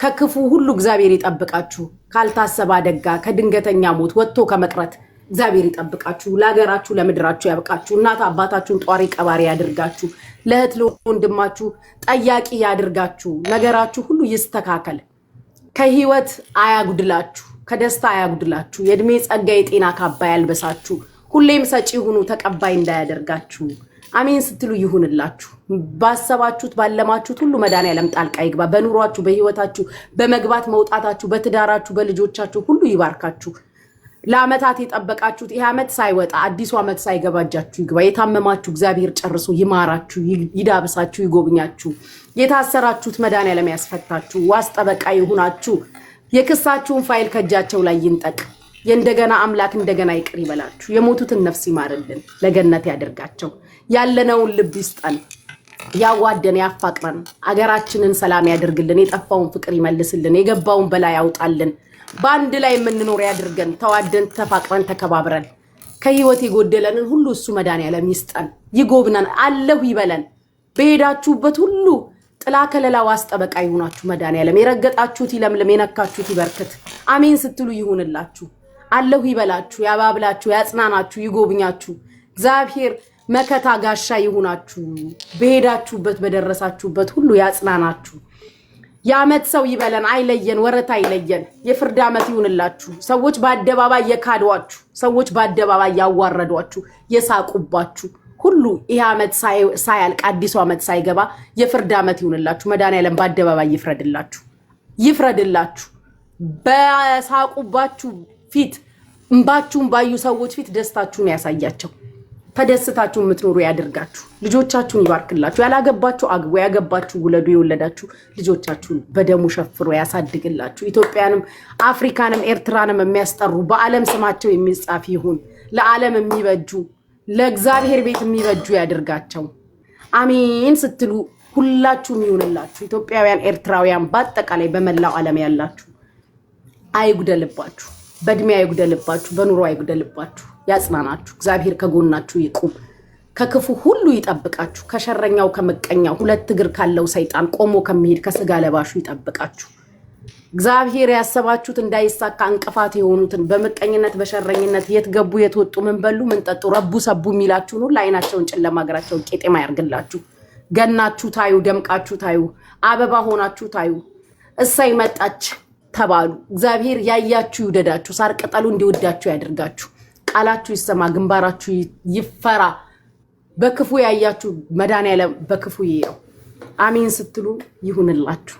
ከክፉ ሁሉ እግዚአብሔር ይጠብቃችሁ። ካልታሰበ አደጋ ከድንገተኛ ሞት ወጥቶ ከመቅረት እግዚአብሔር ይጠብቃችሁ። ለሀገራችሁ ለምድራችሁ ያብቃችሁ። እናት አባታችሁን ጧሪ ቀባሪ ያድርጋችሁ። ለእህት ለወንድማችሁ ጠያቂ ያድርጋችሁ። ነገራችሁ ሁሉ ይስተካከል። ከህይወት አያጉድላችሁ፣ ከደስታ አያጉድላችሁ። የእድሜ ጸጋ የጤና ካባ ያልበሳችሁ። ሁሌም ሰጪ ሁኑ፣ ተቀባይ እንዳያደርጋችሁ። አሜን ስትሉ ይሁንላችሁ። ባሰባችሁት ባለማችሁት ሁሉ መድኃኒዓለም ጣልቃ ይግባ። በኑሯችሁ በህይወታችሁ በመግባት መውጣታችሁ በትዳራችሁ በልጆቻችሁ ሁሉ ይባርካችሁ። ለአመታት የጠበቃችሁት ይህ አመት ሳይወጣ አዲሱ አመት ሳይገባ እጃችሁ ይግባ። የታመማችሁ እግዚአብሔር ጨርሶ ይማራችሁ፣ ይዳብሳችሁ፣ ይጎብኛችሁ። የታሰራችሁት መድኃኒዓለም ያስፈታችሁ። ዋስ ጠበቃ ይሁናችሁ። የክሳችሁን ፋይል ከእጃቸው ላይ ይንጠቅ። የእንደገና አምላክ እንደገና ይቅር ይበላችሁ። የሞቱትን ነፍስ ይማርልን፣ ለገነት ያደርጋቸው። ያለነውን ልብ ይስጠን፣ ያዋደን ያፋቅረን። አገራችንን ሰላም ያደርግልን፣ የጠፋውን ፍቅር ይመልስልን፣ የገባውን በላይ ያውጣልን። በአንድ ላይ የምንኖር ያድርገን። ተዋደን ተፋቅረን ተከባብረን ከህይወት የጎደለንን ሁሉ እሱ መድኃኒዓለም ይስጠን፣ ይጎብነን፣ አለሁ ይበለን። በሄዳችሁበት ሁሉ ጥላ ከለላ ዋስ ጠበቃ ይሁናችሁ። መድኃኒዓለም የረገጣችሁት ይለምልም፣ የነካችሁት ይበርክት። አሜን ስትሉ ይሁንላችሁ። አለሁ ይበላችሁ፣ ያባብላችሁ፣ ያጽናናችሁ፣ ይጎብኛችሁ። እግዚአብሔር መከታ ጋሻ ይሁናችሁ። በሄዳችሁበት በደረሳችሁበት ሁሉ ያጽናናችሁ። የአመት ሰው ይበለን፣ አይለየን፣ ወረት አይለየን። የፍርድ አመት ይሁንላችሁ። ሰዎች በአደባባይ የካዷችሁ፣ ሰዎች በአደባባይ ያዋረዷችሁ፣ የሳቁባችሁ ሁሉ ይህ አመት ሳያልቅ አዲሱ አመት ሳይገባ የፍርድ አመት ይሁንላችሁ። መድኃኒዓለም በአደባባይ ይፍረድላችሁ፣ ይፍረድላችሁ። በሳቁባችሁ ፊት እንባችሁን ባዩ ሰዎች ፊት ደስታችሁን ያሳያቸው። ተደስታችሁ የምትኖሩ ያድርጋችሁ። ልጆቻችሁን ይባርክላችሁ። ያላገባችሁ አግቡ፣ ያገባችሁ ውለዱ። የወለዳችሁ ልጆቻችሁን በደሙ ሸፍሮ ያሳድግላችሁ። ኢትዮጵያንም አፍሪካንም ኤርትራንም የሚያስጠሩ በዓለም ስማቸው የሚጻፍ ይሁን። ለዓለም የሚበጁ ለእግዚአብሔር ቤት የሚበጁ ያድርጋቸው። አሜን ስትሉ ሁላችሁም ይሁንላችሁ። ኢትዮጵያውያን ኤርትራውያን በአጠቃላይ በመላው ዓለም ያላችሁ አይጉደልባችሁ፣ በእድሜ አይጉደልባችሁ፣ በኑሮ አይጉደልባችሁ። ያጽናናችሁ። እግዚአብሔር ከጎናችሁ ይቁም፣ ከክፉ ሁሉ ይጠብቃችሁ። ከሸረኛው ከምቀኛው ሁለት እግር ካለው ሰይጣን ቆሞ ከሚሄድ ከስጋ ለባሹ ይጠብቃችሁ። እግዚአብሔር ያሰባችሁት እንዳይሳካ እንቅፋት የሆኑትን በመቀኝነት በሸረኝነት የት ገቡ የት ወጡ ምን በሉ ምን ጠጡ ረቡ ሰቡ የሚላችሁን ሁሉ አይናቸውን ጨለማ እግራቸውን ቄጤማ ያርግላችሁ። ገናችሁ ታዩ፣ ደምቃችሁ ታዩ፣ አበባ ሆናችሁ ታዩ። እሳይ መጣች ተባሉ። እግዚአብሔር ያያችሁ ይውደዳችሁ፣ ሳር ቅጠሉ እንዲወዳችሁ ያድርጋችሁ። ቃላችሁ ይሰማ፣ ግንባራችሁ ይፈራ። በክፉ ያያችሁ መድኃኒዓለም በክፉ ይየው። አሜን ስትሉ ይሁንላችሁ።